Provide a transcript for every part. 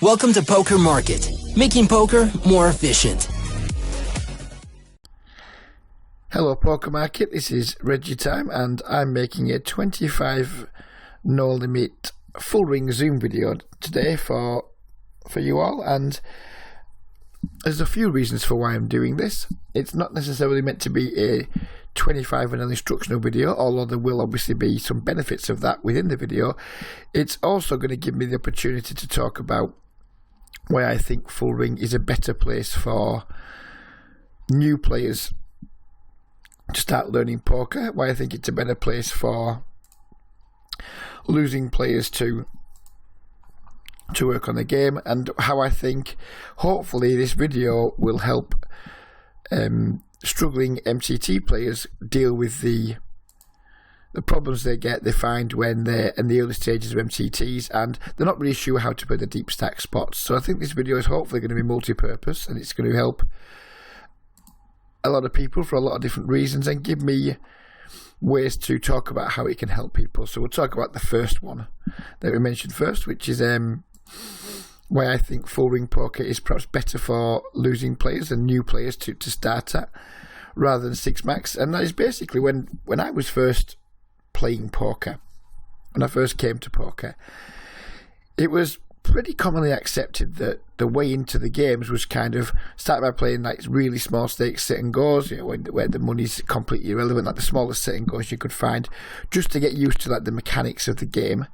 Welcome to Poker Market, making poker more efficient. Hello Poker Market, this is RegiTime and I'm making a 25 no limit full ring Zoom video today for you all, and there's a few reasons for why I'm doing this. It's not necessarily meant to be a 25 and an instructional video, although there will obviously be some benefits of that within the video. It's also going to give me the opportunity to talk about why I think full ring is a better place for new players to start learning poker, why I think it's a better place for losing players to work on the game, and how I think hopefully this video will help struggling MCT players deal with the problems they find when they're in the early stages of MCTs and they're not really sure how to play the deep stack spots. So I think this video is hopefully going to be multi-purpose, and it's going to help a lot of people for a lot of different reasons and give me ways to talk about how it can help people. So we'll talk about the first one that we mentioned first, which is why I think full ring poker is perhaps better for losing players and new players to start at rather than six max. And that is basically when I was first playing poker, when I first came to poker, it was pretty commonly accepted that the way into the games was kind of start by playing like really small stakes sit and goes, you know, where the money's completely irrelevant, like the smallest sit and goes you could find, just to get used to like the mechanics of the game.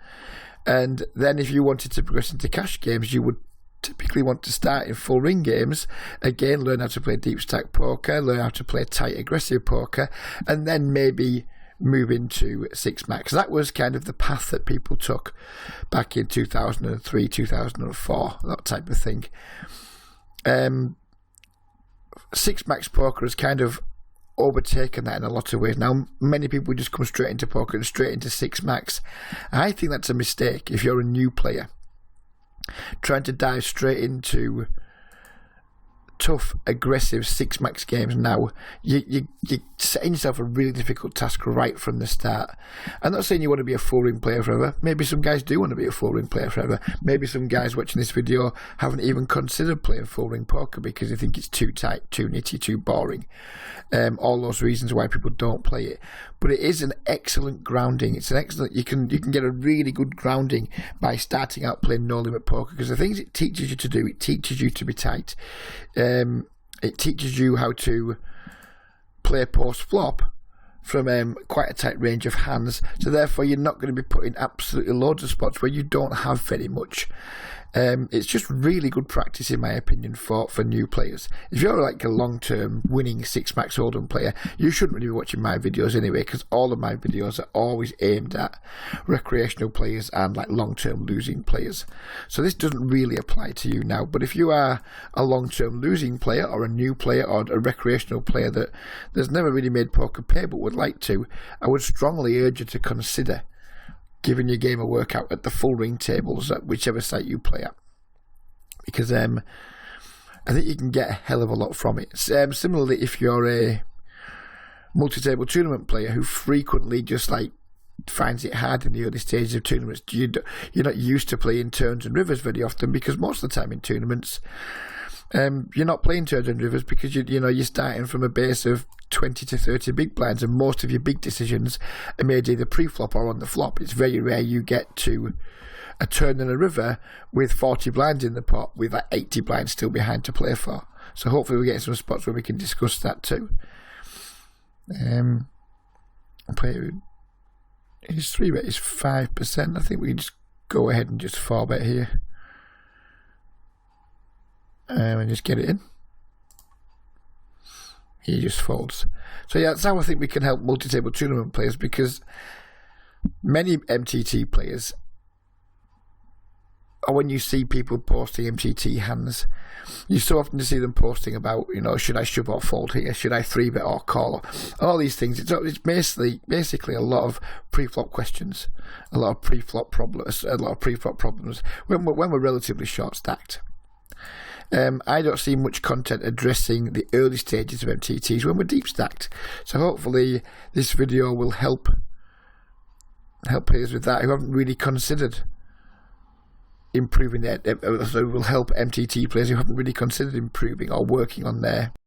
And then if you wanted to progress into cash games, you would typically want to start in full ring games, again learn how to play deep stack poker, learn how to play tight aggressive poker, and then maybe move into six max. That was kind of the path that people took back in 2003, 2004, that type of thing. Six max poker has kind of overtaken that in a lot of ways. Now many people just come straight into poker and straight into six max. I think that's a mistake if you're a new player trying to dive straight into tough, aggressive six max games. Now you're setting yourself a really difficult task right from the start. I'm not saying you want to be a full ring player forever. Maybe some guys do want to be a full ring player forever. Maybe some guys watching this video haven't even considered playing full ring poker because they think it's too tight, too nitty, too boring. All those reasons why people don't play it. But it is an excellent grounding. It's an excellent, you can get a really good grounding by starting out playing no limit poker, because the things it teaches you to do, it teaches you to be tight. It teaches you how to play post flop from quite a tight range of hands, so therefore you're not going to be put in absolutely loads of spots where you don't have very much. It's just really good practice in my opinion for new players. If you're like a long-term winning six max hold'em player, you shouldn't really be watching my videos anyway, because all of my videos are always aimed at recreational players and like long-term losing players. So this doesn't really apply to you now. But if you are a long-term losing player or a new player or a recreational player that's never really made poker pay but would like to, I would strongly urge you to consider giving your game a workout at the full ring tables at whichever site you play at, because I think you can get a hell of a lot from it. Similarly, if you're a multi-table tournament player who frequently just like finds it hard in the early stages of tournaments, you're not used to playing turns and rivers very often, because most of the time in tournaments you're not playing turns and rivers because you're starting from a base of 20 to 30 big blinds, and most of your big decisions are made either pre-flop or on the flop. It's very rare you get to a turn and a river with 40 blinds in the pot with like 80 blinds still behind to play for. So hopefully we'll get some spots where we can discuss that too. His 3-bet is 5%. I think we can just go ahead and just 4-bet here. And just get it in. He just folds. So yeah, that's how I think we can help multi-table tournament players, because many MTT players, or when you see people posting MTT hands, you so often see them posting about, should I shove or fold here? Should I 3-bet or call? All these things. It's basically a lot of pre-flop questions, a lot of pre-flop problems when we're relatively short stacked. I don't see much content addressing the early stages of MTTs when we're deep stacked. So hopefully this video will help players with that who haven't really considered improving their, so it will help MTT players who haven't really considered improving or working on their